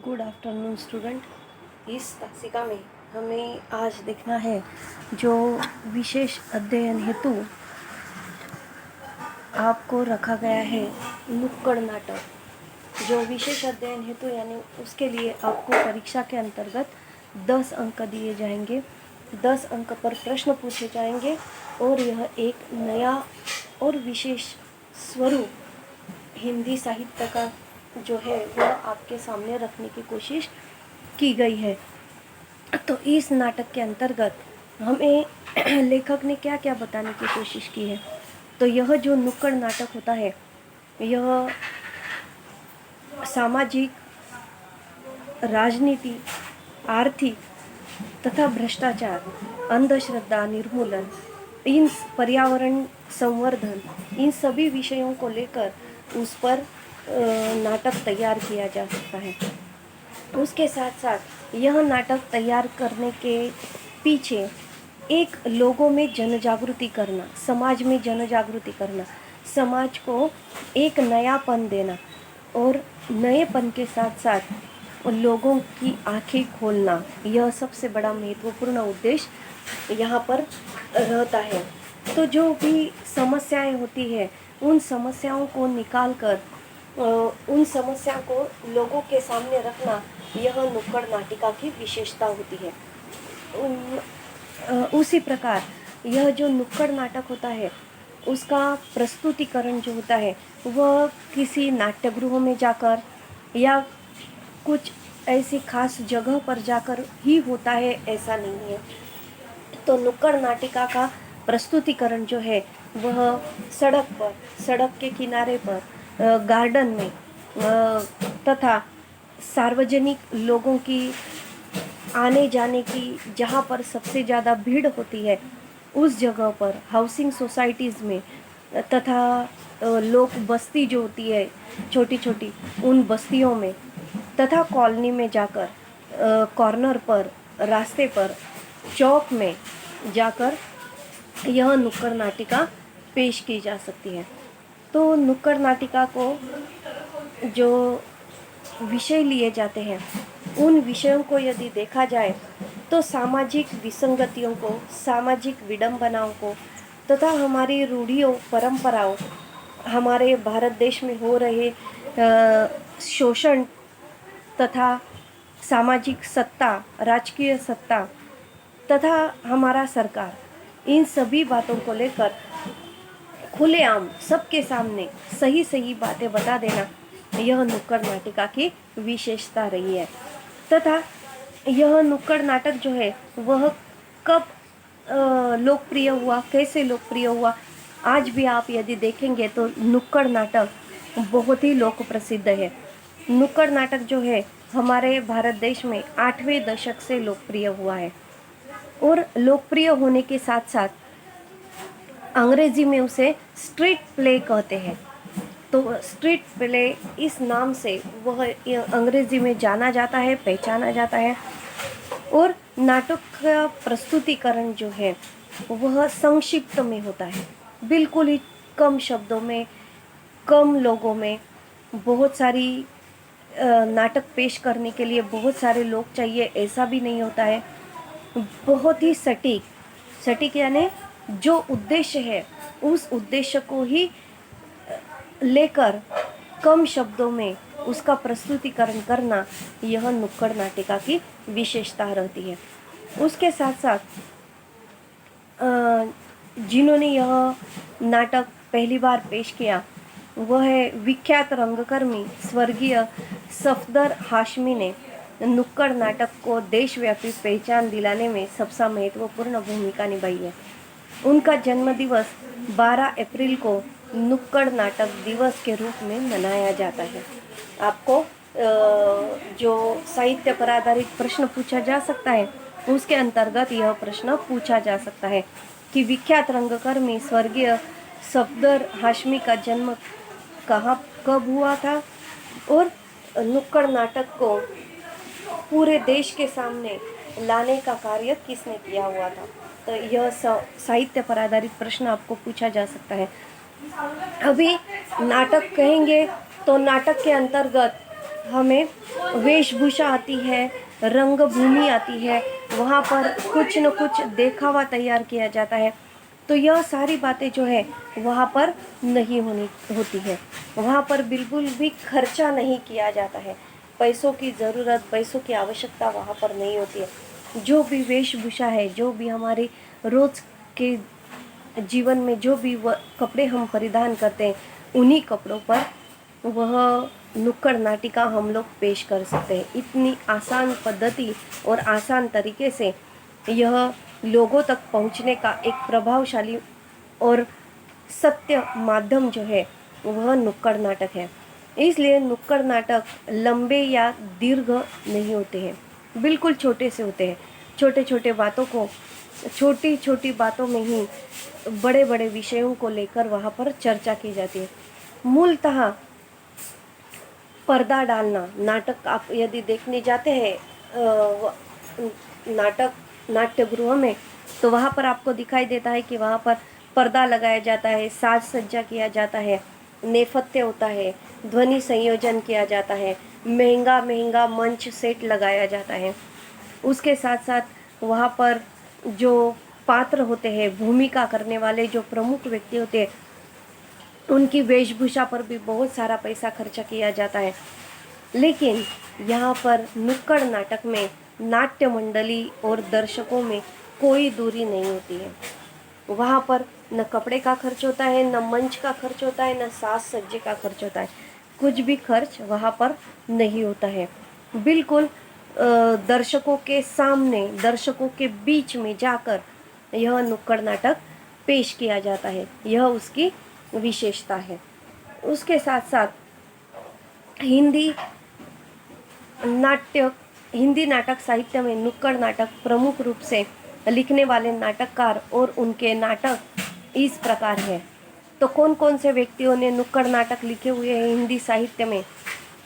Good afternoon student. इस तासिका में हमें आज देखना है जो विशेष अध्ययन हेतु आपको रखा गया है नुक्कड़ नाटक। जो विशेष अध्ययन हेतु यानी उसके लिए आपको परीक्षा के अंतर्गत 10 अंक दिए जाएंगे। 10 अंक पर प्रश्न पूछे जाएंगे और यह एक नया और विशेष स्वरूप हिंदी साहित्य का जो है वह आपके सामने रखने की कोशिश की गई है। तो इस नाटक के अंतर्गत हमें लेखक ने क्या क्या बताने की कोशिश की है। तो यह जो नुक्कड़ नाटक होता है यह सामाजिक, राजनीति, आर्थिक तथा भ्रष्टाचार, अंधश्रद्धा निर्मूलन, इन पर्यावरण संवर्धन, इन सभी विषयों को लेकर उस पर नाटक तैयार किया जा सकता है। उसके साथ साथ यह नाटक तैयार करने के पीछे एक लोगों में जन जागृति करना, समाज में जन जागृति करना, समाज को एक नयापन देना और नएपन के साथ साथ लोगों की आंखें खोलना, यह सबसे बड़ा महत्वपूर्ण उद्देश्य यहाँ पर रहता है। तो जो भी समस्याएं होती है उन समस्याओं को निकाल कर उन समस्या को लोगों के सामने रखना यह नुक्कड़ नाटिका की विशेषता होती है। उसी प्रकार यह जो नुक्कड़ नाटक होता है उसका प्रस्तुतिकरण जो होता है वह किसी नाट्यगृहों में जाकर या कुछ ऐसी खास जगह पर जाकर ही होता है, ऐसा नहीं है। तो नुक्कड़ नाटिका का प्रस्तुतिकरण जो है वह सड़क के किनारे पर, गार्डन में तथा सार्वजनिक लोगों की आने जाने की जहाँ पर सबसे ज़्यादा भीड़ होती है उस जगह पर, हाउसिंग सोसाइटीज़ में तथा लोग बस्ती जो होती है छोटी छोटी उन बस्तियों में तथा कॉलोनी में जाकर, कॉर्नर पर, रास्ते पर, चौक में जाकर यह नुक्कड़ नाटिका पेश की जा सकती है। तो नुक्कड़ नाटिका को जो विषय लिए जाते हैं उन विषयों को यदि देखा जाए तो सामाजिक विसंगतियों को, सामाजिक विडंबनाओं को तथा हमारी रूढ़ियों, परंपराओं, हमारे भारत देश में हो रहे शोषण तथा सामाजिक सत्ता, राजकीय सत्ता तथा हमारा सरकार, इन सभी बातों को लेकर खुलेआम सबके सामने सही सही बातें बता देना यह नुक्कड़ नाटिका की विशेषता रही है। तथा यह नुक्कड़ नाटक जो है वह कब लोकप्रिय हुआ, कैसे लोकप्रिय हुआ, आज भी आप यदि देखेंगे तो नुक्कड़ नाटक बहुत ही लोक प्रसिद्ध है। नुक्कड़ नाटक जो है हमारे भारत देश में 8वें दशक से लोकप्रिय हुआ है और लोकप्रिय होने के साथ साथ अंग्रेजी में उसे स्ट्रीट प्ले कहते हैं। तो स्ट्रीट प्ले इस नाम से वह अंग्रेजी में जाना जाता है, पहचाना जाता है। और नाटक का प्रस्तुतिकरण जो है वह संक्षिप्त में होता है, बिल्कुल ही कम शब्दों में, कम लोगों में। बहुत सारी नाटक पेश करने के लिए बहुत सारे लोग चाहिए, ऐसा भी नहीं होता है। बहुत ही सटीक यानी जो उद्देश्य है उस उद्देश्य को ही लेकर कम शब्दों में उसका प्रस्तुतिकरण करना यह नुक्कड़ नाटिका की विशेषता रहती है। उसके साथ साथ जिन्होंने यह नाटक पहली बार पेश किया वह है विख्यात रंगकर्मी स्वर्गीय सफदर हाशमी ने नुक्कड़ नाटक को देशव्यापी पहचान दिलाने में सबसे महत्वपूर्ण भूमिका निभाई है। उनका जन्मदिवस 12 अप्रैल को नुक्कड़ नाटक दिवस के रूप में मनाया जाता है। आपको जो साहित्य पर आधारित प्रश्न पूछा जा सकता है उसके अंतर्गत यह प्रश्न पूछा जा सकता है कि विख्यात रंगकर्मी स्वर्गीय सफदर हाशमी का जन्म कब हुआ था और नुक्कड़ नाटक को पूरे देश के सामने लाने का कार्य किसने किया हुआ था। तो यह साहित्य पर आधारित प्रश्न आपको पूछा जा सकता है। अभी नाटक कहेंगे तो नाटक के अंतर्गत हमें वेशभूषा आती है, रंगभूमि आती है, वहाँ पर कुछ न कुछ देखावा तैयार किया जाता है। तो यह सारी बातें जो है वहाँ पर नहीं होती है। वहाँ पर बिल्कुल भी खर्चा नहीं किया जाता है। पैसों की ज़रूरत, पैसों की आवश्यकता वहाँ पर नहीं होती है। जो भी वेशभूषा है, जो भी हमारे रोज़ के जीवन में जो भी कपड़े हम परिधान करते हैं, उन्हीं कपड़ों पर वह नुक्कड़ नाटिका हम लोग पेश कर सकते हैं। इतनी आसान पद्धति और आसान तरीके से यह लोगों तक पहुंचने का एक प्रभावशाली और सत्य माध्यम जो है वह नुक्कड़ नाटक है। इसलिए नुक्कड़ नाटक लंबे या दीर्घ नहीं होते हैं, बिल्कुल छोटे से होते हैं। छोटी छोटी बातों में ही बड़े बड़े विषयों को लेकर वहाँ पर चर्चा की जाती है। मूलतः पर्दा डालना, नाटक आप यदि देखने जाते हैं नाट्य गृह में, तो वहाँ पर आपको दिखाई देता है कि वहाँ पर पर्दा लगाया जाता है, साज सज्जा किया जाता है, नेपथ्य होता है, ध्वनि संयोजन किया जाता है, महंगा महंगा मंच सेट लगाया जाता है। उसके साथ साथ वहाँ पर जो पात्र होते हैं, भूमिका करने वाले जो प्रमुख व्यक्ति होते हैं, उनकी वेशभूषा पर भी बहुत सारा पैसा खर्चा किया जाता है। लेकिन यहाँ पर नुक्कड़ नाटक में नाट्य मंडली और दर्शकों में कोई दूरी नहीं होती है। वहाँ पर न कपड़े का खर्च होता है, न मंच का खर्च होता है, न साज सज्जे का खर्च होता है। कुछ भी खर्च वहाँ पर नहीं होता है। बिल्कुल दर्शकों के सामने, दर्शकों के बीच में जाकर यह नुक्कड़ नाटक पेश किया जाता है। यह उसकी विशेषता है। उसके साथ साथ हिंदी नाटक साहित्य में नुक्कड़ नाटक प्रमुख रूप से लिखने वाले नाटककार और उनके नाटक इस प्रकार है। तो कौन कौन से व्यक्तियों ने नुक्कड़ नाटक लिखे हुए हैं हिंदी साहित्य में?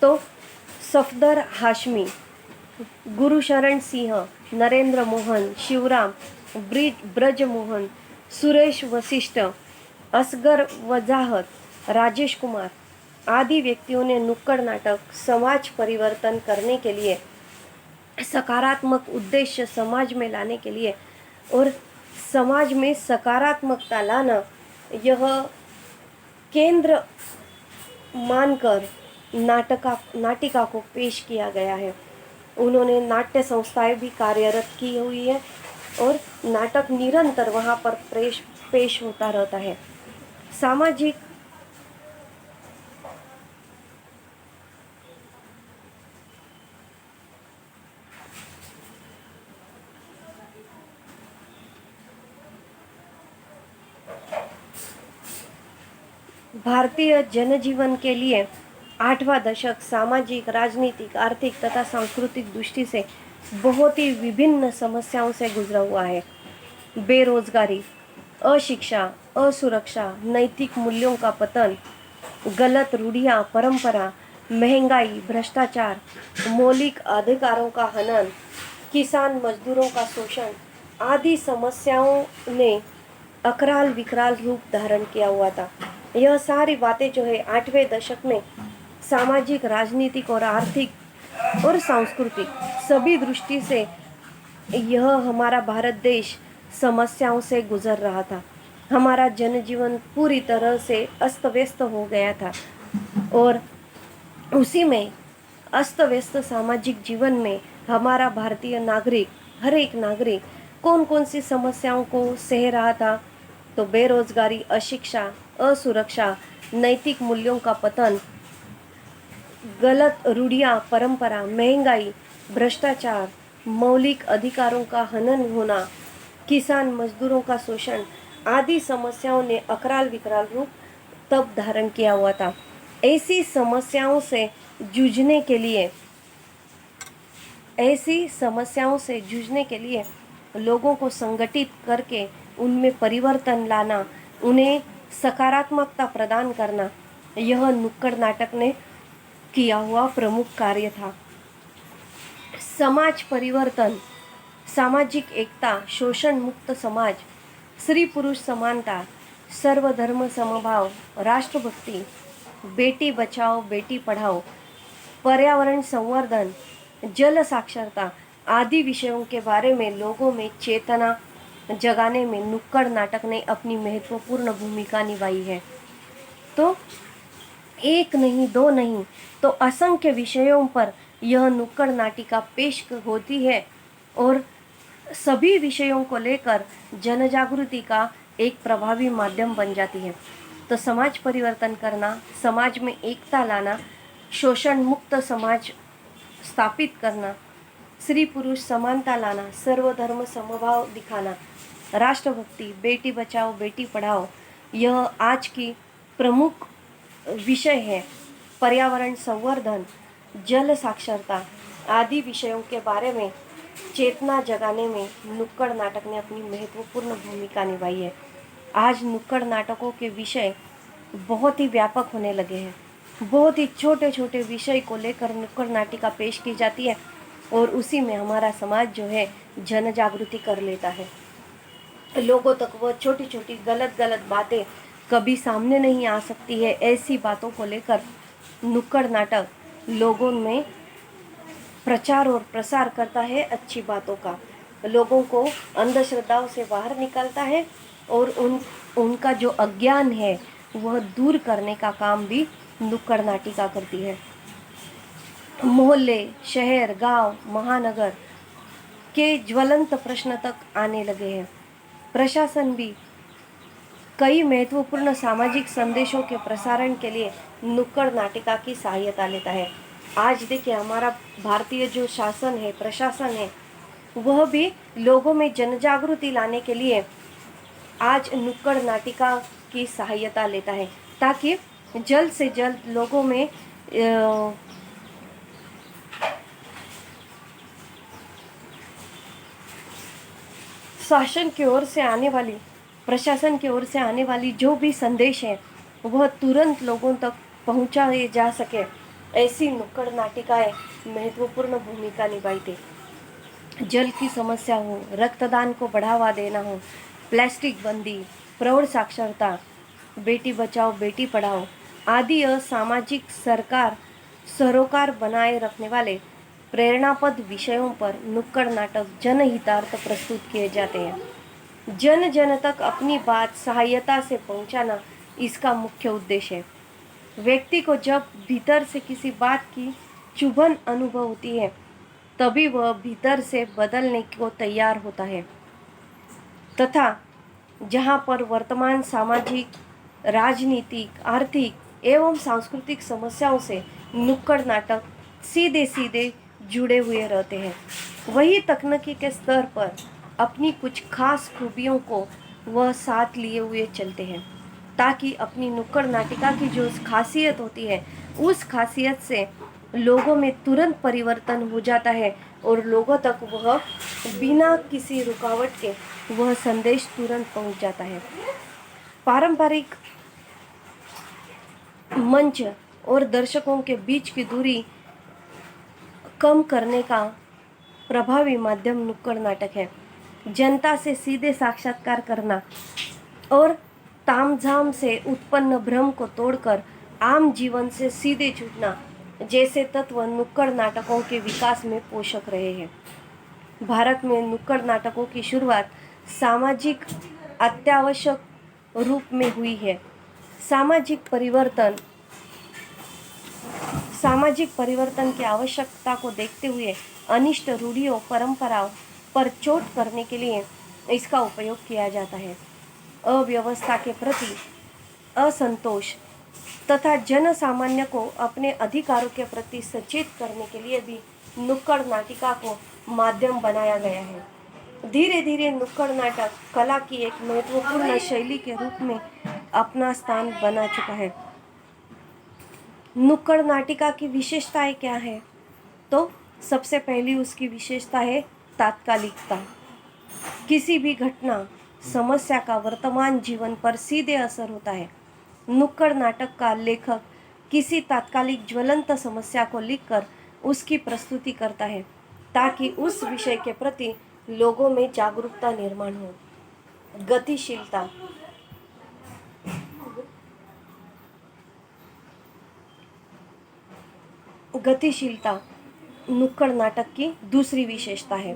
तो सफदर हाशमी, गुरुशरण सिंह, नरेंद्र मोहन, शिवराम, ब्रजमोहन, सुरेश वशिष्ठ, असगर वजाहत, राजेश कुमार आदि व्यक्तियों ने नुक्कड़ नाटक समाज परिवर्तन करने के लिए, सकारात्मक उद्देश्य समाज में लाने के लिए और समाज में सकारात्मकता लाना, यह केंद्र मानकर नाटिका को पेश किया गया है। उन्होंने नाट्य संस्थाएं भी कार्यरत की हुई है और नाटक निरंतर वहाँ पर पेश होता रहता है। सामाजिक भारतीय जनजीवन के लिए 8वां दशक सामाजिक, राजनीतिक, आर्थिक तथा सांस्कृतिक दृष्टि से बहुत ही विभिन्न समस्याओं से गुजरा हुआ है। बेरोजगारी, अशिक्षा, असुरक्षा, नैतिक मूल्यों का पतन, गलत रूढ़ियाँ, परंपरा, महंगाई, भ्रष्टाचार, मौलिक अधिकारों का हनन, किसान मजदूरों का शोषण आदि समस्याओं ने अकराल विकराल रूप धारण किया हुआ था। यह सारी बातें जो है 8वें दशक में सामाजिक, राजनीतिक और आर्थिक और सांस्कृतिक सभी दृष्टि से यह हमारा भारत देश समस्याओं से गुजर रहा था। हमारा जनजीवन पूरी तरह से अस्त व्यस्त हो गया था और उसी में अस्त व्यस्त सामाजिक जीवन में हमारा भारतीय नागरिक, हर एक नागरिक कौन कौन सी समस्याओं को सह रहा था? तो बेरोजगारी, अशिक्षा, असुरक्षा, नैतिक मूल्यों का पतन, गलत रूढ़ियाँ, परंपरा, महंगाई, भ्रष्टाचार, मौलिक अधिकारों का हनन होना, किसान मजदूरों का शोषण आदि समस्याओं ने अकराल विकराल रूप तब धारण किया हुआ था। ऐसी समस्याओं से जूझने के लिए लोगों को संगठित करके उनमें परिवर्तन लाना, उन्हें सकारात्मकता प्रदान करना, यह नुक्कड़ नाटक ने किया हुआ प्रमुख कार्य था। समाज परिवर्तन, सामाजिक एकता, शोषण मुक्त समाज, स्त्री पुरुष समानता, सर्वधर्म समभाव, राष्ट्रभक्ति, बेटी बचाओ बेटी पढ़ाओ, पर्यावरण संवर्धन, जल साक्षरता आदि विषयों के बारे में लोगों में चेतना जगाने में नुक्कड़ नाटक ने अपनी महत्वपूर्ण भूमिका निभाई है। तो एक नहीं, दो नहीं, तो असंख्य विषयों पर यह नुक्कड़ नाटिका पेश होती है और सभी विषयों को लेकर जन जागृति का एक प्रभावी माध्यम बन जाती है। तो समाज परिवर्तन करना, समाज में एकता लाना, शोषण मुक्त समाज स्थापित करना, स्त्री पुरुष समानता लाना, सर्वधर्म समभाव दिखाना, राष्ट्रभक्ति, बेटी बचाओ बेटी पढ़ाओ, यह आज की प्रमुख विषय है। पर्यावरण संवर्धन, जल साक्षरता आदि विषयों के बारे में चेतना जगाने में नुक्कड़ नाटक ने अपनी महत्वपूर्ण भूमिका निभाई है। आज नुक्कड़ नाटकों के विषय बहुत ही व्यापक होने लगे हैं। बहुत ही छोटे छोटे विषय को लेकर नुक्कड़ नाटिका पेश की जाती है और उसी में हमारा समाज जो है जन जागृति कर लेता है। लोगों तक वो छोटी छोटी गलत गलत बातें कभी सामने नहीं आ सकती है। ऐसी बातों को लेकर नुक्कड़ नाटक लोगों में प्रचार और प्रसार करता है अच्छी बातों का, लोगों को अंधश्रद्धाओं से बाहर निकालता है और उनका जो अज्ञान है वह दूर करने का काम भी नुक्कड़ नाटिका करती है। मोहल्ले, शहर, गांव, महानगर के ज्वलंत प्रश्न तक आने लगे हैं। प्रशासन भी कई महत्वपूर्ण सामाजिक संदेशों के प्रसारण के लिए नुक्कड़ नाटिका की सहायता लेता है। आज देखिए हमारा भारतीय जो शासन है, प्रशासन है, वह भी लोगों में जनजागृति लाने के लिए आज नुक्कड़ नाटिका की सहायता लेता है ताकि जल्द से जल्द लोगों में शासन की ओर से आने वाली, प्रशासन की ओर से आने वाली जो भी संदेश है वह तुरंत लोगों तक पहुंचाए जा सके। ऐसी नुक्कड़ नाटिकाएं महत्वपूर्ण भूमिका निभाई थी। जल की समस्या हो, रक्तदान को बढ़ावा देना हो, प्लास्टिक बंदी, प्रौढ़ साक्षरता, बेटी बचाओ बेटी पढ़ाओ आदि असामाजिक सरकार सरोकार बनाए रखने वाले प्रेरणापद विषयों पर नुक्कड़ नाटक जनहितार्थ प्रस्तुत किए जाते हैं। जन जन तक अपनी बात सहायता से पहुंचाना इसका मुख्य उद्देश्य है। व्यक्ति को जब भीतर से किसी बात की चुभन अनुभव होती है तभी वह भीतर से बदलने को तैयार होता है तथा जहाँ पर वर्तमान सामाजिक, राजनीतिक, आर्थिक एवं सांस्कृतिक समस्याओं से नुक्कड़ नाटक सीधे सीधे जुड़े हुए रहते हैं, वही तकनीकी के स्तर पर अपनी कुछ खास खूबियों को वह साथ लिए हुए चलते हैं ताकि अपनी नुक्कड़ नाटिका की जो खासियत होती है उस खासियत से लोगों में तुरंत परिवर्तन हो जाता है और लोगों तक वह बिना किसी रुकावट के वह संदेश तुरंत पहुंच जाता है। पारंपरिक मंच और दर्शकों के बीच की दूरी कम करने का प्रभावी माध्यम नुक्कड़ नाटक है। जनता से सीधे साक्षात्कार करना और तामझाम से उत्पन्न भ्रम को तोड़कर आम जीवन से सीधे जुड़ना जैसे तत्व नुक्कड़ नाटकों के विकास में पोषक रहे हैं। भारत में नुक्कड़ नाटकों की शुरुआत सामाजिक अत्यावश्यक रूप में हुई है। सामाजिक परिवर्तन की आवश्यकता को देखते हुए अनिष्ट रूढ़ियों, परंपराओं पर चोट करने के लिए इसका उपयोग किया जाता है। अव्यवस्था के प्रति असंतोष तथा जन सामान्य को अपने अधिकारों के प्रति सचेत करने के लिए भी नुक्कड़ नाटिका को माध्यम बनाया गया है। धीरे धीरे नुक्कड़ नाटक कला की एक महत्वपूर्ण शैली के रूप में अपना स्थान बना चुका है। नुक्कड़ नाटिका की विशेषताएं क्या है? तो सबसे पहली उसकी विशेषता है तात्कालिकता। किसी भी घटना, समस्या का वर्तमान जीवन पर सीधे असर होता है। नुक्कड़ नाटक का लेखक किसी तात्कालिक ज्वलंत समस्या को लिखकर उसकी प्रस्तुति करता है ताकि उस विषय के प्रति लोगों में जागरूकता निर्माण हो। गतिशीलता, गतिशीलता नुक्कड़ नाटक की दूसरी विशेषता है।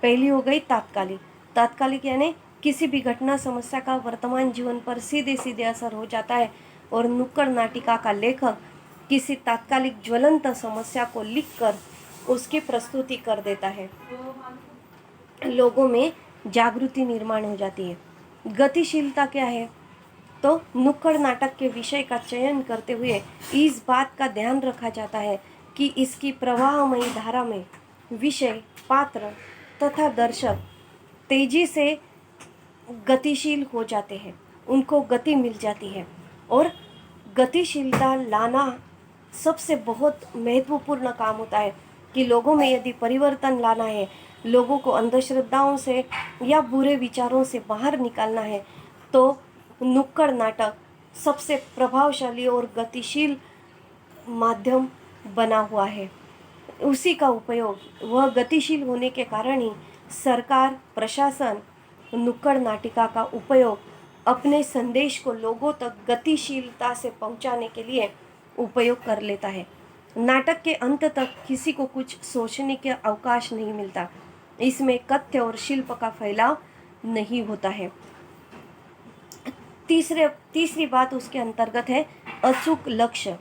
पहली हो गई तात्कालिक। तात्कालिक यानी किसी भी घटना समस्या का वर्तमान जीवन पर सीधे सीधे असर हो जाता है और नुक्कड़ नाटिका का लेखक किसी तात्कालिक ज्वलंत समस्या को लिखकर उसकी प्रस्तुति कर देता है। लोगों में जागृति निर्माण हो जाती है। गतिशीलता क्या है? तो नुक्कड़ नाटक के विषय का चयन करते हुए इस बात का ध्यान रखा जाता है कि इसकी प्रवाहमयी धारा में विषय, पात्र तथा दर्शक तेजी से गतिशील हो जाते हैं, उनको गति मिल जाती है। और गतिशीलता लाना सबसे बहुत महत्वपूर्ण काम होता है कि लोगों में यदि परिवर्तन लाना है, लोगों को अंधश्रद्धाओं से या बुरे विचारों से बाहर निकालना है, तो नुक्कड़ नाटक सबसे प्रभावशाली और गतिशील माध्यम बना हुआ है। उसी का उपयोग, वह गतिशील होने के कारण ही सरकार, प्रशासन नुक्कड़ नाटिका का उपयोग अपने संदेश को लोगों तक गतिशीलता से पहुंचाने के लिए उपयोग कर लेता है। नाटक के अंत तक किसी को कुछ सोचने का अवकाश नहीं मिलता। इसमें कथ्य और शिल्प का फैलाव नहीं होता है। तीसरी बात उसके अंतर्गत है अचूक लक्ष्य।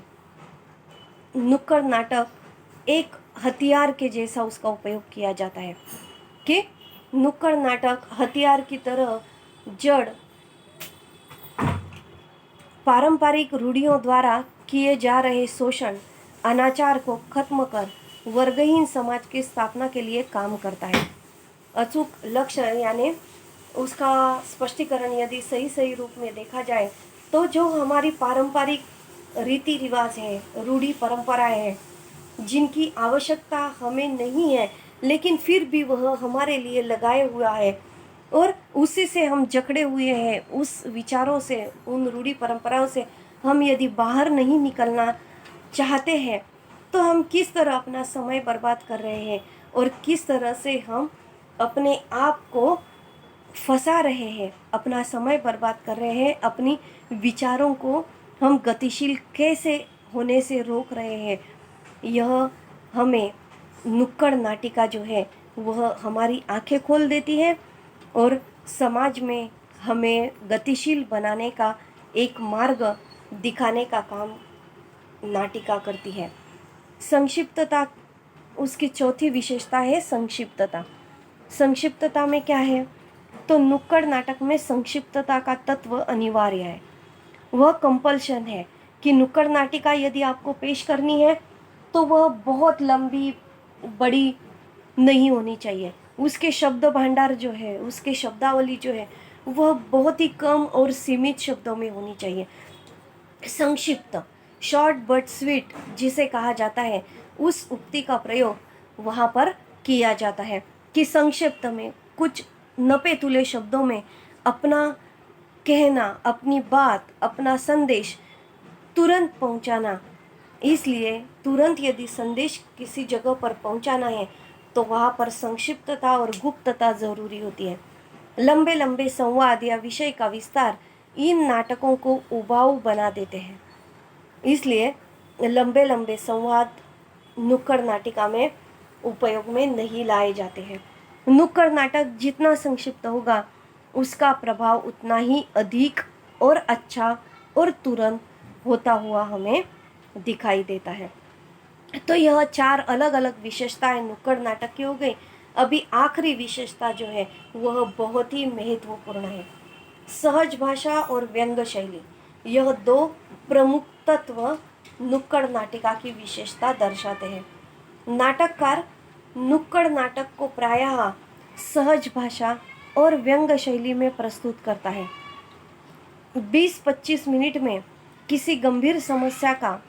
नुक्कड़ नाटक एक हथियार के जैसा उसका उपयोग किया जाता है कि नुक्कड़ नाटक हथियार की तरह जड़ पारंपरिक रूढ़ियों द्वारा किए जा रहे शोषण, अनाचार को खत्म कर वर्गहीन समाज की स्थापना के लिए काम करता है। अचूक लक्ष्य यानी उसका स्पष्टीकरण यदि सही रूप में देखा जाए तो जो हमारी पारंपरिक रीति रिवाज है, रूढ़ी परंपराएं हैं, जिनकी आवश्यकता हमें नहीं है लेकिन फिर भी वह हमारे लिए लगाए हुआ है और उसी से हम जकड़े हुए हैं, उस विचारों से, उन रूढ़ी परंपराओं से हम यदि बाहर नहीं निकलना चाहते हैं तो हम किस तरह अपना समय बर्बाद कर रहे हैं और किस तरह से हम अपने आप को फंसा रहे हैं, अपना समय बर्बाद कर रहे हैं, अपनी विचारों को हम गतिशील कैसे होने से रोक रहे हैं। यह हमें नुक्कड़ नाटिका जो है वह हमारी आंखें खोल देती है और समाज में हमें गतिशील बनाने का एक मार्ग दिखाने का काम नाटिका करती है। संक्षिप्तता उसकी चौथी विशेषता है संक्षिप्तता। संक्षिप्तता में क्या है? तो नुक्कड़ नाटक में संक्षिप्तता का तत्व अनिवार्य है। वह कंपल्शन है कि नुक्कड़ नाटिका यदि आपको पेश करनी है तो वह बहुत लंबी बड़ी नहीं होनी चाहिए। उसके शब्द भंडार जो है, उसके शब्दावली जो है वह बहुत ही कम और सीमित शब्दों में होनी चाहिए। संक्षिप्त, शॉर्ट बट स्वीट जिसे कहा जाता है, उस उक्ति का प्रयोग वहाँ पर किया जाता है कि संक्षिप्त में कुछ नपे तुले शब्दों में अपना कहना, अपनी बात, अपना संदेश तुरंत पहुंचाना। इसलिए तुरंत यदि संदेश किसी जगह पर पहुंचाना है तो वहाँ पर संक्षिप्तता और गुप्तता जरूरी होती है। लंबे लंबे संवाद या विषय का विस्तार इन नाटकों को उबाऊ बना देते हैं। इसलिए लंबे लंबे संवाद नुक्कड़ नाटिका में उपयोग में नहीं लाए जाते हैं। नुक्कड़ नाटक जितना संक्षिप्त होगा उसका प्रभाव उतना ही अधिक और अच्छा और तुरंत होता हुआ हमें दिखाई देता है। तो यह 4 अलग अलग विशेषताएं नुक्कड़ नाटक की हो गई। अभी आखिरी विशेषता जो है वह बहुत ही महत्वपूर्ण है, सहज भाषा और व्यंग्य शैली। यह 2 प्रमुख तत्व नुक्कड़ नाटिका की विशेषता दर्शाते हैं। नाटककार नुक्कड़ नाटक को प्रायः सहज भाषा और व्यंग्य शैली में प्रस्तुत करता है। 20-25 मिनट में किसी गंभीर समस्या का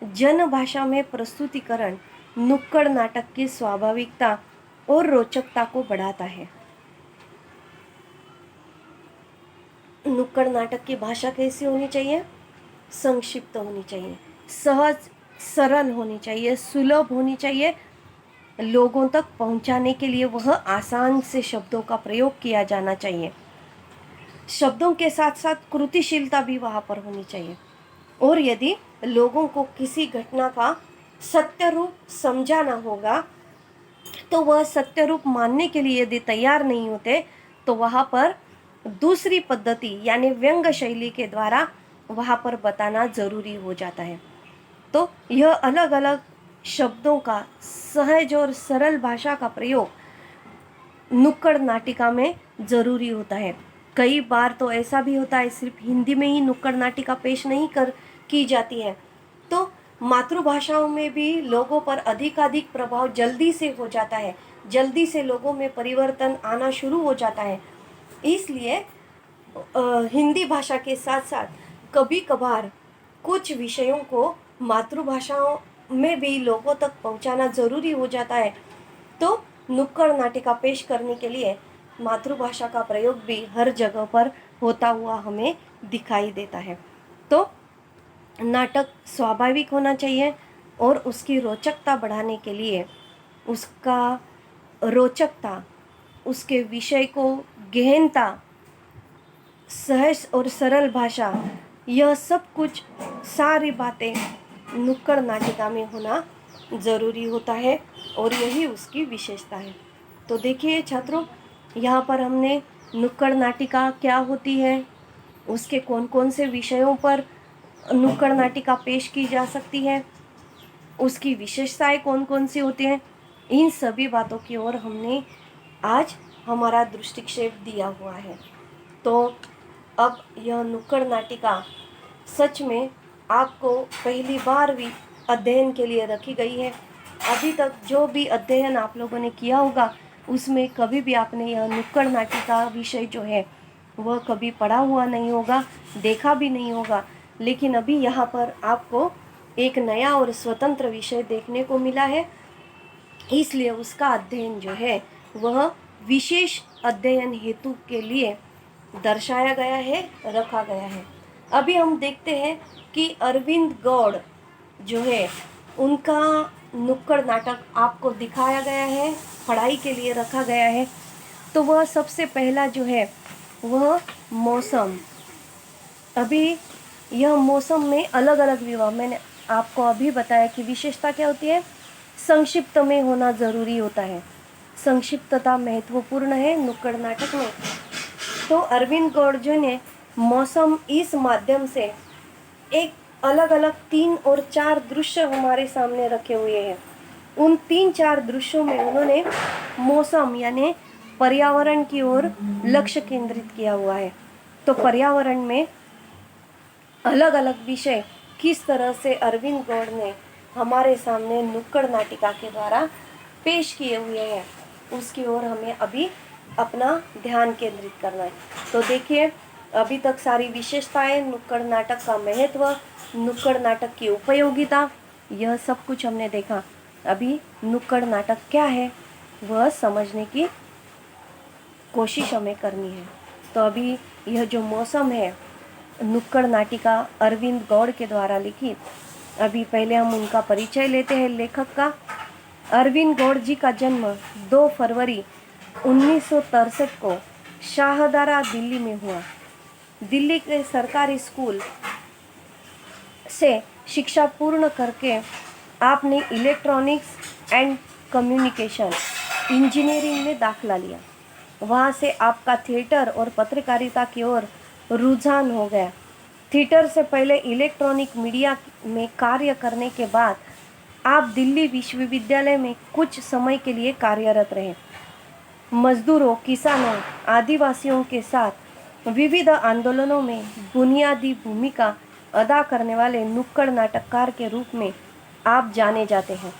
जन भाषा में प्रस्तुतिकरण नुक्कड़ नाटक की स्वाभाविकता और रोचकता को बढ़ाता है। नुक्कड़ नाटक की भाषा कैसी होनी चाहिए? संक्षिप्त होनी चाहिए, सहज सरल होनी चाहिए, सुलभ होनी चाहिए। लोगों तक पहुंचाने के लिए वह आसान से शब्दों का प्रयोग किया जाना चाहिए। शब्दों के साथ साथ कृतिशीलता भी वहाँ पर होनी चाहिए। और यदि लोगों को किसी घटना का सत्य रूप समझाना होगा, तो वह सत्य रूप मानने के लिए यदि तैयार नहीं होते तो वहाँ पर दूसरी पद्धति यानी व्यंग शैली के द्वारा वहाँ पर बताना ज़रूरी हो जाता है। तो यह अलग अलग शब्दों का सहज और सरल भाषा का प्रयोग नुक्कड़ नाटिका में ज़रूरी होता है। कई बार तो ऐसा भी होता है सिर्फ हिंदी में ही नुक्कड़ नाटिका पेश नहीं की जाती है, तो मातृभाषाओं में भी लोगों पर अधिकाधिक प्रभाव जल्दी से हो जाता है, जल्दी से लोगों में परिवर्तन आना शुरू हो जाता है। इसलिए हिंदी भाषा के साथ साथ कभी कभार कुछ विषयों को मातृभाषाओं में भी लोगों तक पहुंचाना ज़रूरी हो जाता है। तो नुक्कड़ नाटिका पेश करने के लिए मातृभाषा का प्रयोग भी हर जगह पर होता हुआ हमें दिखाई देता है। तो नाटक स्वाभाविक होना चाहिए और उसकी रोचकता बढ़ाने के लिए उसका रोचकता, उसके विषय को गहनता, सहज और सरल भाषा, यह सब कुछ सारी बातें नुक्कड़ नाटिका में होना ज़रूरी होता है और यही उसकी विशेषता है। तो देखिए छात्रों, यहाँ पर हमने नुक्कड़ नाटिका क्या होती है, उसके कौन कौन से विषयों पर नुक्कड़ नाटिका पेश की जा सकती है, उसकी विशेषताएं कौन कौन सी होती हैं, इन सभी बातों की ओर हमने आज हमारा दृष्टिक्षेप दिया हुआ है। तो अब यह नुक्कड़ नाटिका सच में आपको पहली बार भी अध्ययन के लिए रखी गई है। अभी तक जो भी अध्ययन आप लोगों ने किया होगा उसमें कभी भी आपने यह नुक्कड़ नाटिका विषय जो है वह कभी पढ़ा हुआ नहीं होगा, देखा भी नहीं होगा, लेकिन अभी यहाँ पर आपको एक नया और स्वतंत्र विषय देखने को मिला है, इसलिए उसका अध्ययन जो है वह विशेष अध्ययन हेतु के लिए दर्शाया गया है, रखा गया है। अभी हम देखते हैं कि अरविंद गौड़ जो है उनका नुक्कड़ नाटक आपको दिखाया गया है, पढ़ाई के लिए रखा गया है। तो वह सबसे पहला जो है वह मौसम। अभी यह मौसम में अलग अलग विवाह, मैंने आपको अभी बताया कि विशेषता क्या होती है, संक्षिप्त में होना ज़रूरी होता है, संक्षिप्तता महत्वपूर्ण है नुक्कड़ नाटक में। तो अरविंद गौड़ जी ने मौसम इस माध्यम से एक अलग अलग 3 और 4 दृश्य हमारे सामने रखे हुए हैं। उन 3-4 दृश्यों में उन्होंने मौसम यानी पर्यावरण की ओर लक्ष्य केंद्रित किया हुआ है। तो पर्यावरण में अलग अलग विषय किस तरह से अरविंद गौड़ ने हमारे सामने नुक्कड़ नाटिका के द्वारा पेश किए हुए हैं, उसकी ओर हमें अभी अपना ध्यान केंद्रित करना है। तो देखिए, अभी तक सारी विशेषताएं, नुक्कड़ नाटक का महत्व, नुक्कड़ नाटक की उपयोगिता, यह सब कुछ हमने देखा। अभी नुक्कड़ नाटक क्या है वह समझने की कोशिश हमें करनी है। तो अभी यह जो मौसम है, नुक्कड़ नाटिका अरविंद गौड़ के द्वारा लिखित, अभी पहले हम उनका परिचय लेते हैं लेखक का। अरविंद गौड़ जी का जन्म 2 फरवरी 1963 को शाहदरा दिल्ली में हुआ। दिल्ली के सरकारी स्कूल से शिक्षा पूर्ण करके आपने इलेक्ट्रॉनिक्स एंड कम्युनिकेशन इंजीनियरिंग में दाखिला लिया। वहाँ से आपका थिएटर और पत्रकारिता की ओर रुझान हो गया। थिएटर से पहले इलेक्ट्रॉनिक मीडिया में कार्य करने के बाद आप दिल्ली विश्वविद्यालय में कुछ समय के लिए कार्यरत रहे। मजदूरों, किसानों, आदिवासियों के साथ विविध आंदोलनों में बुनियादी भूमिका अदा करने वाले नुक्कड़ नाटककार के रूप में आप जाने जाते हैं।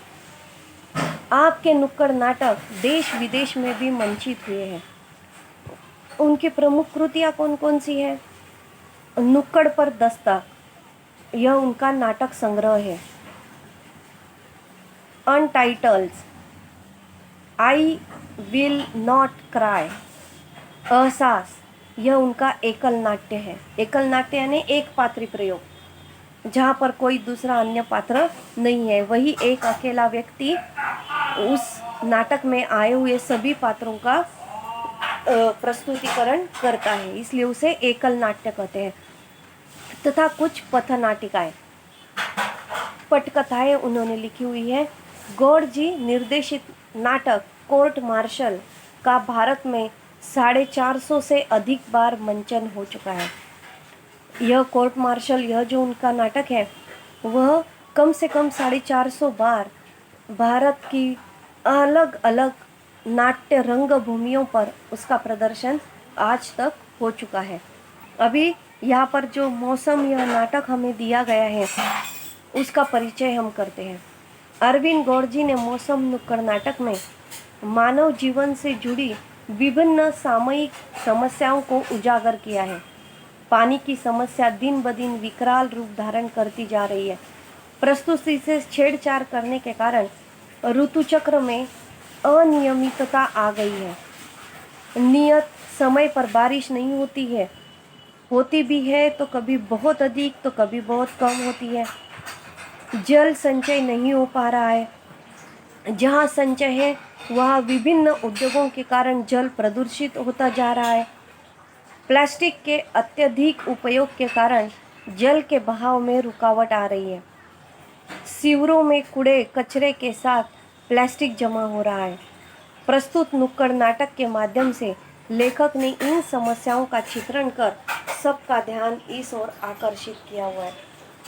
आपके नुक्कड़ नाटक देश विदेश में भी मंचित हुए हैं। उनकी प्रमुख कृतियाँ कौन कौन सी है? नुक्कड़ पर दस्तक, यह उनका नाटक संग्रह है। अनटाइटल्स, आई विल नॉट क्राई, एहसास, यह उनका एकल नाट्य है। एकल नाट्य यानी एक पात्री प्रयोग, जहाँ पर कोई दूसरा अन्य पात्र नहीं है, वही एक अकेला व्यक्ति उस नाटक में आए हुए सभी पात्रों का प्रस्तुतिकरण करता है, इसलिए उसे एकल नाट्य कहते हैं। तथा कुछ पथनाटिकाएं, पटकथाएं उन्होंने लिखी हुई है। गौड़ जी निर्देशित नाटक कोर्ट मार्शल का भारत में 450 से अधिक बार मंचन हो चुका है। यह कोर्ट मार्शल, यह जो उनका नाटक है, वह कम से कम 450 बार भारत की अलग अलग नाट्य रंगभूमियों पर उसका प्रदर्शन आज तक हो चुका है। अभी यहाँ पर जो मौसम यह नाटक हमें दिया गया है उसका परिचय हम करते हैं। अरविंद गौड़ जी ने मौसम नुक्कड़ नाटक में मानव जीवन से जुड़ी विभिन्न सामयिक समस्याओं को उजागर किया है। पानी की समस्या दिन ब दिन विकराल रूप धारण करती जा रही है। प्रस्तुति से छेड़छाड़ करने के कारण ऋतु चक्र में अनियमितता आ गई है। नियत समय पर बारिश नहीं होती है, होती भी है तो कभी बहुत अधिक तो कभी बहुत कम होती है। जल संचय नहीं हो पा रहा है। जहाँ संचय है वहाँ विभिन्न उद्योगों के कारण जल प्रदूषित होता जा रहा है। प्लास्टिक के अत्यधिक उपयोग के कारण जल के बहाव में रुकावट आ रही है। सीवरों में कूड़े कचरे के साथ प्लास्टिक जमा हो रहा है। प्रस्तुत नुक्कड़ नाटक के माध्यम से लेखक ने इन समस्याओं का चित्रण कर सबका ध्यान इस ओर आकर्षित किया हुआ है।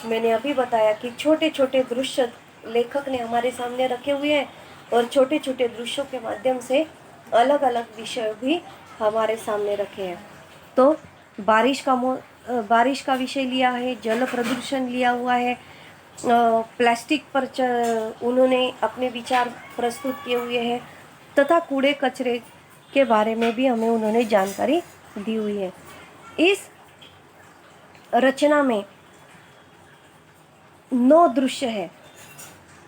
मैंने अभी बताया कि छोटे छोटे दृश्य लेखक ने हमारे सामने रखे हुए हैं और छोटे छोटे दृश्यों के माध्यम से अलग अलग विषय भी हमारे सामने रखे हैं। तो बारिश का विषय लिया है, जल प्रदूषण लिया हुआ है, प्लास्टिक पर उन्होंने अपने विचार प्रस्तुत किए हुए हैं तथा कूड़े कचरे के बारे में भी हमें उन्होंने जानकारी दी हुई है। इस रचना में 9 दृश्य है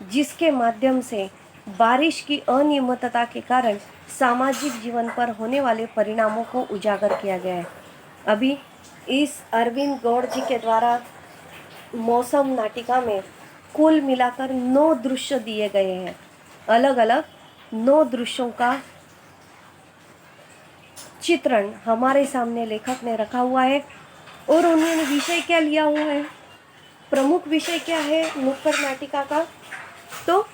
जिसके माध्यम से बारिश की अनियमितता के कारण सामाजिक जीवन पर होने वाले परिणामों को उजागर किया गया है। अभी इस अरविंद गौड़ जी के द्वारा मौसम नाटिका में कुल मिलाकर 9 दृश्य दिए गए हैं। अलग अलग 9 दृश्यों का चित्रण हमारे सामने लेखक ने रखा हुआ है। और उन्होंने विषय क्या लिया हुआ है, प्रमुख विषय क्या है नुक्कड़ नाटिका का, तो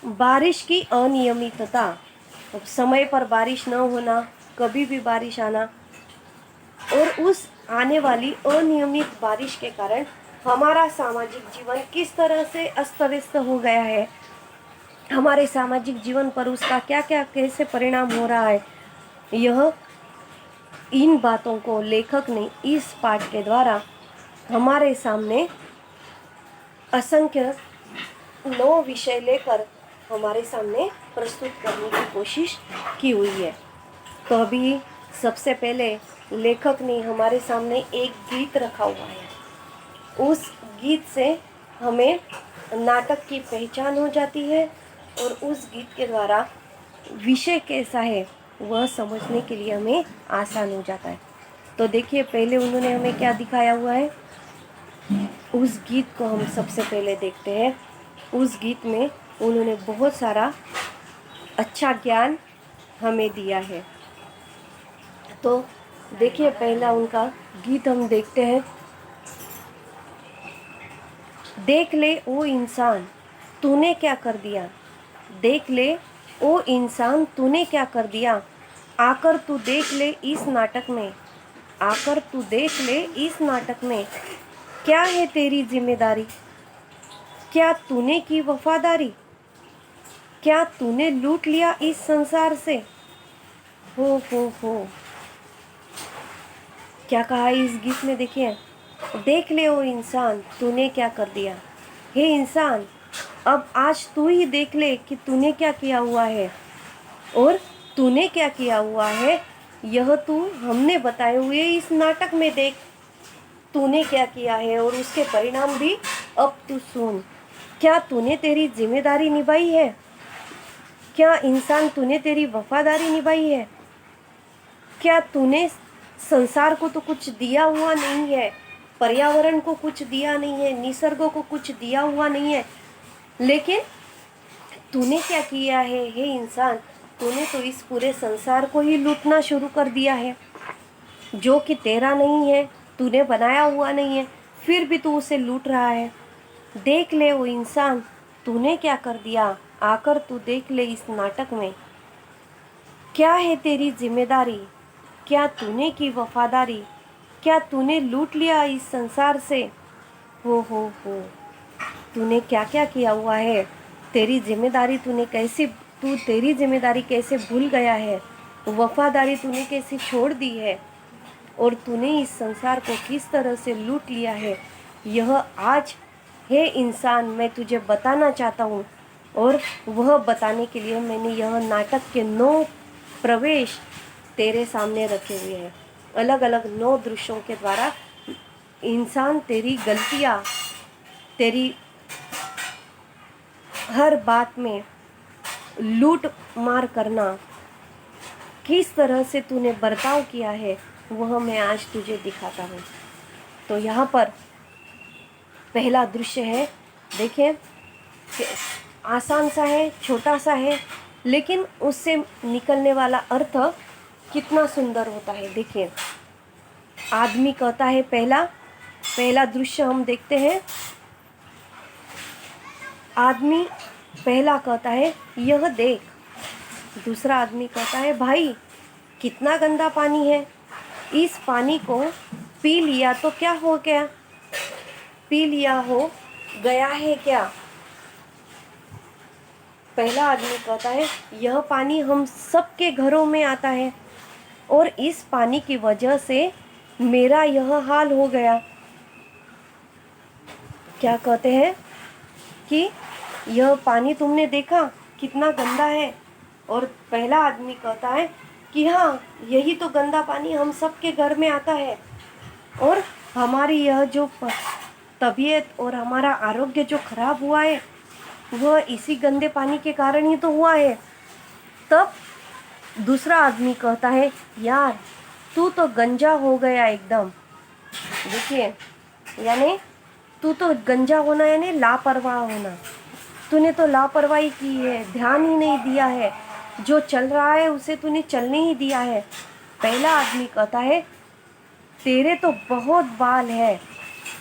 बारिश की अनियमितता, समय पर बारिश न होना, कभी भी बारिश आना और उस आने वाली अनियमित बारिश के कारण हमारा सामाजिक जीवन किस तरह से अस्त व्यस्त हो गया है, हमारे सामाजिक जीवन पर उसका क्या क्या कैसे परिणाम हो रहा है। यह इन बातों को लेखक ने इस पाठ के द्वारा हमारे सामने असंख्य 9 विषय लेकर हमारे सामने प्रस्तुत करने की कोशिश की हुई है। तो अभी सबसे पहले लेखक ने हमारे सामने एक गीत रखा हुआ है। उस गीत से हमें नाटक की पहचान हो जाती है और उस गीत के द्वारा विषय कैसा है वह समझने के लिए हमें आसान हो जाता है। तो देखिए पहले उन्होंने हमें क्या दिखाया हुआ है, उस गीत को हम सबसे पहले देखते हैं। उस गीत में उन्होंने बहुत सारा अच्छा ज्ञान हमें दिया है। तो देखिए पहला उनका गीत हम देखते हैं। देख ले ओ इंसान तूने क्या कर दिया, देख ले ओ इंसान तूने क्या कर दिया, आकर तू देख ले इस नाटक में, आकर तू देख ले इस नाटक में, क्या है तेरी जिम्मेदारी, क्या तूने की वफादारी, क्या तूने लूट लिया इस संसार से। हो क्या कहा है इस गीत में, देखिए देख ले ओ इंसान तूने क्या कर दिया। हे इंसान अब आज तू ही देख ले कि तूने क्या किया हुआ है और तूने क्या किया हुआ है यह तू हमने बताए हुए इस नाटक में देख, तूने क्या किया है और उसके परिणाम भी अब तू सुन। क्या तूने तेरी जिम्मेदारी निभाई है, क्या इंसान तूने तेरी वफादारी निभाई है, क्या तूने संसार को तो कुछ दिया हुआ नहीं है, पर्यावरण को कुछ दिया नहीं है, निसर्ग को कुछ दिया हुआ नहीं है, लेकिन तूने क्या किया है हे इंसान, तूने तो इस पूरे संसार को ही लूटना शुरू कर दिया है, जो कि तेरा नहीं है, तूने बनाया हुआ नहीं है, फिर भी तू उसे लूट रहा है। देख ले वो इंसान, तूने क्या कर दिया, आकर तू देख ले इस नाटक में। क्या है तेरी जिम्मेदारी, क्या तूने की वफादारी, क्या तूने लूट लिया इस संसार से। हो तूने क्या क्या किया हुआ है, तेरी जिम्मेदारी तू तेरी जिम्मेदारी कैसे भूल गया है, वफादारी तूने कैसे छोड़ दी है, और तूने इस संसार को किस तरह से लूट लिया है। यह आज है इंसान मैं तुझे बताना चाहता हूँ, और वह बताने के लिए मैंने यह नाटक के 9 प्रवेश तेरे सामने रखे हुए हैं। अलग अलग 9 दृश्यों के द्वारा इंसान तेरी गलतियाँ, तेरी हर बात में लूट मार करना, किस तरह से तूने बर्ताव किया है, वह मैं आज तुझे दिखाता हूँ। तो यहाँ पर पहला दृश्य है, देखिए आसान सा है, छोटा सा है, लेकिन उससे निकलने वाला अर्थ कितना सुंदर होता है। देखिए आदमी कहता है, पहला दृश्य हम देखते हैं। आदमी पहला कहता है यह देख, दूसरा आदमी कहता है भाई कितना गंदा पानी है, इस पानी को पी लिया तो क्या हो गया, पी लिया हो गया है क्या। पहला आदमी कहता है यह पानी हम सबके घरों में आता है, और इस पानी की वजह से मेरा यह हाल हो गया। क्या कहते हैं कि यह पानी तुमने देखा कितना गंदा है, और पहला आदमी कहता है कि हाँ यही तो गंदा पानी हम सबके घर में आता है, और हमारी यह जो तबीयत और हमारा आरोग्य जो खराब हुआ है वह इसी गंदे पानी के कारण ही तो हुआ है। तब दूसरा आदमी कहता है यार तू तो गंजा हो गया एकदम। देखिए यानी तू तो गंजा होना यानी लापरवाह होना, तूने तो लापरवाही की है, ध्यान ही नहीं दिया है, जो चल रहा है उसे तूने चलने ही दिया है। पहला आदमी कहता है तेरे तो बहुत बाल है,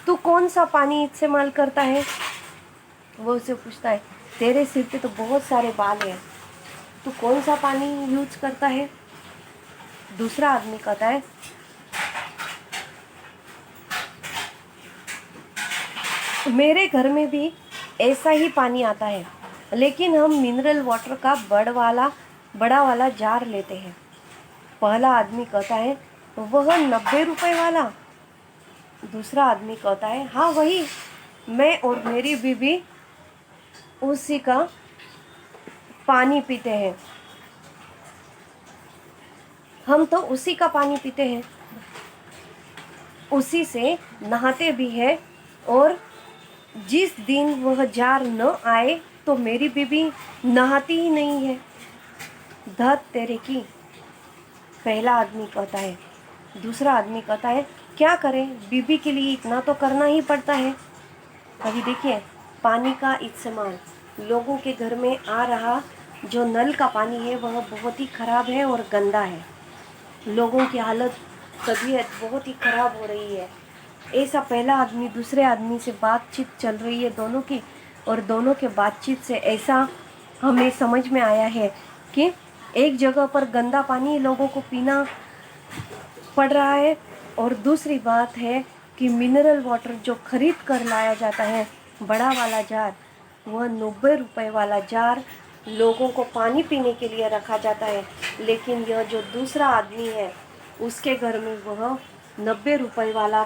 तू कौन सा पानी इस्तेमाल करता है। वो उसे पूछता है तेरे सिर पे तो बहुत सारे बाल हैं, तू कौन सा पानी यूज करता है। दूसरा आदमी कहता है मेरे घर में भी ऐसा ही पानी आता है, लेकिन हम मिनरल वाटर का बड़ा वाला जार लेते हैं। पहला आदमी कहता है वह 90 रुपए वाला। दूसरा आदमी कहता है हाँ वही, मैं और मेरी बीवी उसी का पानी पीते हैं, हम तो उसी का पानी पीते हैं, उसी से नहाते भी हैं, और जिस दिन वह जार न आए तो मेरी बीबी नहाती ही नहीं है। धत तेरे की। पहला आदमी कहता है। दूसरा आदमी कहता है क्या करें, बीबी के लिए इतना तो करना ही पड़ता है। अभी देखिए पानी का इस्तेमाल, लोगों के घर में आ रहा जो नल का पानी है वह बहुत ही ख़राब है और गंदा है, लोगों की हालत तबीयत बहुत ही ख़राब हो रही है। ऐसा पहला आदमी दूसरे आदमी से बातचीत चल रही है दोनों की, और दोनों के बातचीत से ऐसा हमें समझ में आया है कि एक जगह पर गंदा पानी लोगों को पीना पड़ रहा है, और दूसरी बात है कि मिनरल वाटर जो खरीद कर लाया जाता है बड़ा वाला जार, वह 90 रुपए वाला जार लोगों को पानी पीने के लिए रखा जाता है, लेकिन यह जो दूसरा आदमी है उसके घर में वह 90 रुपए वाला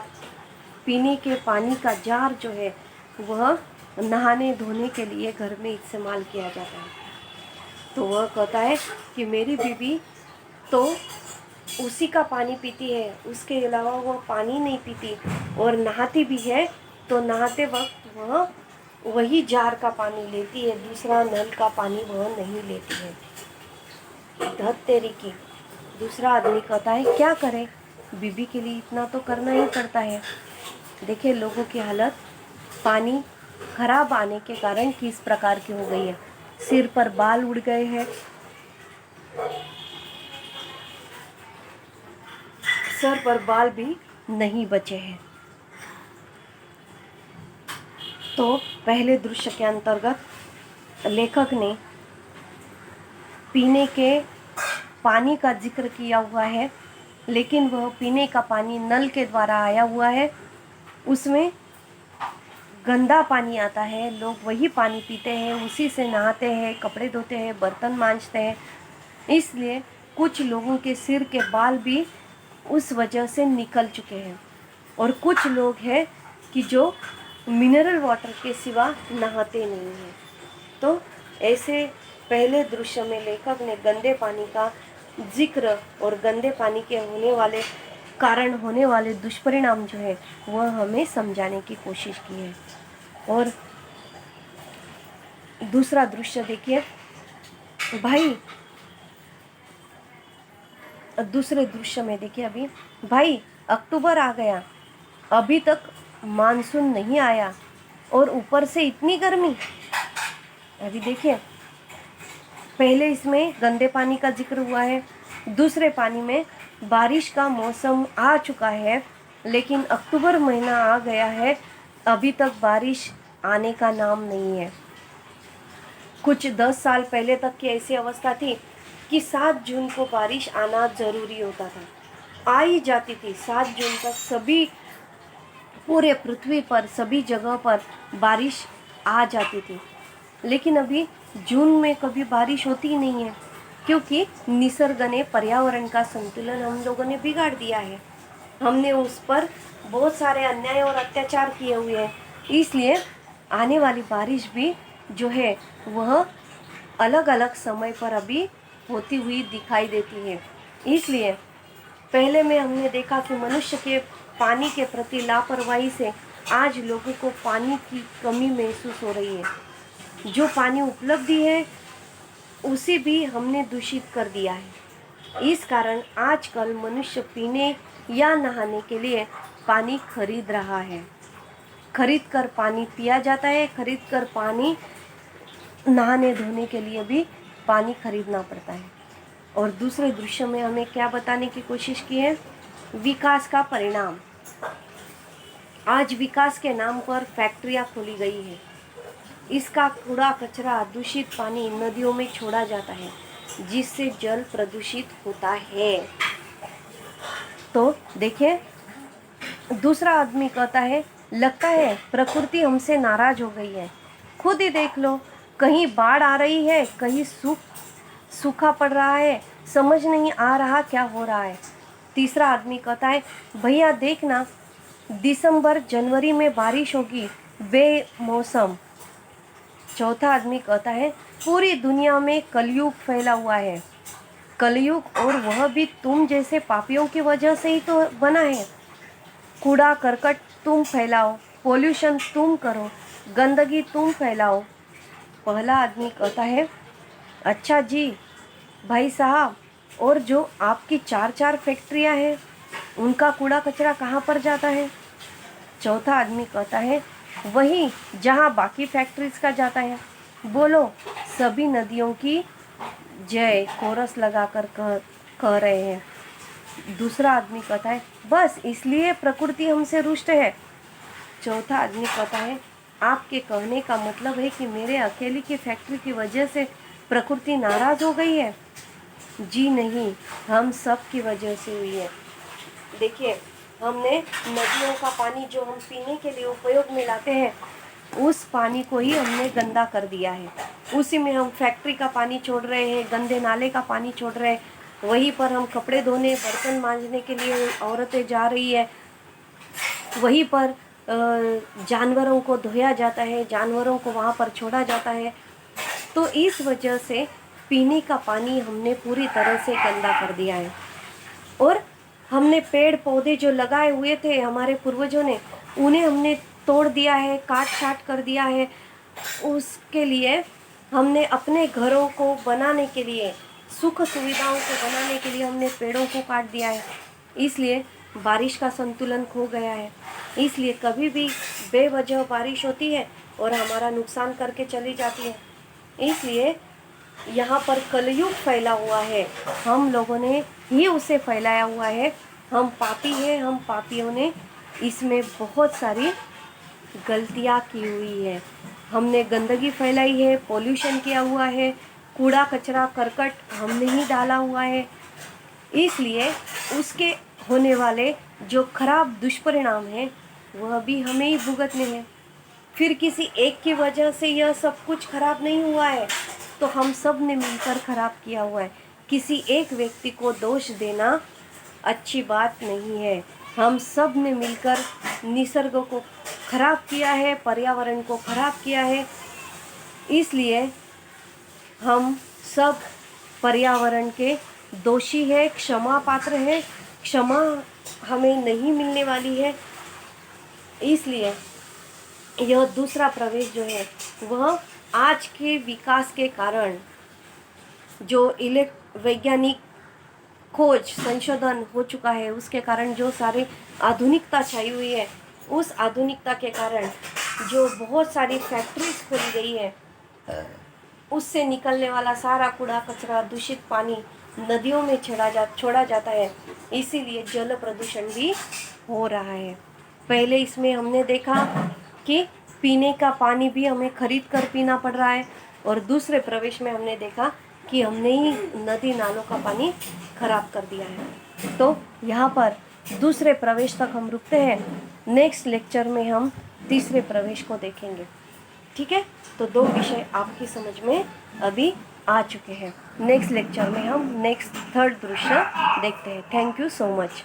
पीने के पानी का जार जो है वह नहाने धोने के लिए घर में इस्तेमाल किया जाता है। तो वह कहता है कि मेरी बीवी तो उसी का पानी पीती है, उसके अलावा वह पानी नहीं पीती, और नहाती भी है तो नहाते वक्त वह वही जार का पानी लेती है, दूसरा नल का पानी वह नहीं लेती है। धत तेरी की। दूसरा आदमी कहता है क्या करे, बीबी के लिए इतना तो करना ही पड़ता है। देखिए लोगों की हालत पानी खराब आने के कारण किस प्रकार की हो गई है। सिर पर बाल उड़ गए हैं, सर पर बाल भी नहीं बचे हैं। तो पहले दृश्य के अंतर्गत लेखक ने पीने के पानी का जिक्र किया हुआ है, लेकिन वह पीने का पानी नल के द्वारा आया हुआ है, उसमें गंदा पानी आता है, लोग वही पानी पीते हैं, उसी से नहाते हैं, कपड़े धोते हैं, बर्तन मांजते हैं। इसलिए कुछ लोगों के सिर के बाल भी उस वजह से निकल चुके हैं, और कुछ लोग हैं कि जो मिनरल वाटर के सिवा नहाते नहीं हैं। तो ऐसे पहले दृश्य में लेखक ने गंदे पानी का जिक्र और गंदे पानी के होने वाले कारण होने वाले दुष्परिणाम जो है वह हमें समझाने की कोशिश की है। और दूसरा दृश्य देखिए भाई, दूसरे दृश्य में देखिए अभी, भाई अक्टूबर आ गया, अभी तक मानसून नहीं आया और ऊपर से इतनी गर्मी। अभी देखिए पहले इसमें गंदे पानी का जिक्र हुआ है, दूसरे पानी में बारिश का मौसम आ चुका है, लेकिन अक्टूबर महीना आ गया है, अभी तक बारिश आने का नाम नहीं है। कुछ 10 साल पहले तक की ऐसी अवस्था थी कि 7 जून को बारिश आना ज़रूरी होता था, आ ही जाती थी। 7 जून तक सभी पूरे पृथ्वी पर सभी जगह पर बारिश आ जाती थी, लेकिन अभी जून में कभी बारिश होती ही नहीं है, क्योंकि निसर्ग ने, पर्यावरण का संतुलन हम लोगों ने बिगाड़ दिया है। हमने उस पर बहुत सारे अन्याय और अत्याचार किए हुए हैं, इसलिए आने वाली बारिश भी जो है वह अलग अलग समय पर अभी होती हुई दिखाई देती है। इसलिए पहले में हमने देखा कि मनुष्य के पानी के प्रति लापरवाही से आज लोगों को पानी की कमी महसूस हो रही है। जो पानी उपलब्धि है उसे भी हमने दूषित कर दिया है। इस कारण आजकल मनुष्य पीने या नहाने के लिए पानी खरीद रहा है, खरीद कर पानी पिया जाता है, खरीद कर पानी नहाने धोने के लिए भी पानी खरीदना पड़ता है। और दूसरे दृश्य में हमें क्या बताने की कोशिश की है, विकास का परिणाम। आज विकास के नाम पर फैक्ट्रियां खोली गई है, इसका कूड़ा कचरा दूषित पानी नदियों में छोड़ा जाता है, जिससे जल प्रदूषित होता है। तो देखिए दूसरा आदमी कहता है, लगता है प्रकृति हमसे नाराज हो गई है, खुद ही देख लो, कहीं बाढ़ आ रही है, कहीं सूखा पड़ रहा है, समझ नहीं आ रहा क्या हो रहा है। तीसरा आदमी कहता है, भैया देखना, दिसंबर जनवरी में बारिश होगी बेमौसम। चौथा आदमी कहता है, पूरी दुनिया में कलयुग फैला हुआ है, कलयुग, और वह भी तुम जैसे पापियों की वजह से ही तो बना है। कूड़ा करकट तुम फैलाओ, पोल्यूशन तुम करो, गंदगी तुम फैलाओ। पहला आदमी कहता है, अच्छा जी भाई साहब, और जो आपकी 4-4 फैक्ट्रियां हैं उनका कूड़ा कचरा कहाँ पर जाता है। चौथा आदमी कहता है, वही जहाँ बाकी फैक्ट्रीज का जाता है। बोलो, सभी नदियों की जय कोरस लगाकर कह रहे हैं। दूसरा आदमी कहता है, बस इसलिए प्रकृति हमसे रुष्ट है। चौथा आदमी कहता है, आपके कहने का मतलब है कि मेरे अकेले की फैक्ट्री की वजह से प्रकृति नाराज हो गई है। जी नहीं, हम सब की वजह से हुई है। देखिए, हमने नदियों का पानी जो हम पीने के लिए उपयोग में लाते हैं, उस पानी को ही हमने गंदा कर दिया है। उसी में हम फैक्ट्री का पानी छोड़ रहे हैं, गंदे नाले का पानी छोड़ रहे हैं, वहीं पर हम कपड़े धोने, बर्तन मांजने के लिए औरतें जा रही है, वहीं पर जानवरों को धोया जाता है, जानवरों को वहाँ पर छोड़ा जाता है। तो इस वजह से पीने का पानी हमने पूरी तरह से गंदा कर दिया है। और हमने पेड़ पौधे जो लगाए हुए थे हमारे पूर्वजों ने, उन्हें हमने तोड़ दिया है, काट छाट कर दिया है। उसके लिए हमने अपने घरों को बनाने के लिए, सुख सुविधाओं को बनाने के लिए हमने पेड़ों को काट दिया है। इसलिए बारिश का संतुलन खो गया है। इसलिए कभी भी बेवजह बारिश होती है और हमारा नुकसान करके चली जाती है। इसलिए यहाँ पर कलयुग फैला हुआ है, हम लोगों ने ही उसे फैलाया हुआ है। हम पापी हैं, हम पापियों ने इसमें बहुत सारी गलतियाँ की हुई है, हमने गंदगी फैलाई है, पोल्यूशन किया हुआ है, कूड़ा कचरा करकट हमने ही डाला हुआ है, इसलिए उसके होने वाले जो खराब दुष्परिणाम हैं वह भी हमें ही भुगतने हैं। फिर किसी एक की वजह से यह सब कुछ खराब नहीं हुआ है, तो हम सब ने मिलकर खराब किया हुआ है। किसी एक व्यक्ति को दोष देना अच्छी बात नहीं है। हम सब ने मिलकर निसर्ग को खराब किया है, पर्यावरण को खराब किया है, इसलिए हम सब पर्यावरण के दोषी है, क्षमा पात्र है। क्षमा हमें नहीं मिलने वाली है, इसलिए यह दूसरा प्रवेश जो है वह आज के विकास के कारण, जो वैज्ञानिक खोज संशोधन हो चुका है उसके कारण जो सारे आधुनिकता छाई हुई है, उस आधुनिकता के कारण जो बहुत सारी फैक्ट्रीज खोली गई है, उससे निकलने वाला सारा कूड़ा कचरा, दूषित पानी नदियों में छोड़ा जाता है, इसीलिए जल प्रदूषण भी हो रहा है। पहले इसमें हमने देखा कि पीने का पानी भी हमें खरीद कर पीना पड़ रहा है, और दूसरे प्रवेश में हमने देखा कि हमने ही नदी नालों का पानी खराब कर दिया है। तो यहाँ पर दूसरे प्रवेश तक हम रुकते हैं, नेक्स्ट लेक्चर में हम तीसरे प्रवेश को देखेंगे। ठीक है, तो 2 विषय आपकी समझ में अभी आ चुके हैं। नेक्स्ट लेक्चर में हम नेक्स्ट थर्ड दृश्य देखते हैं। Thank you so much.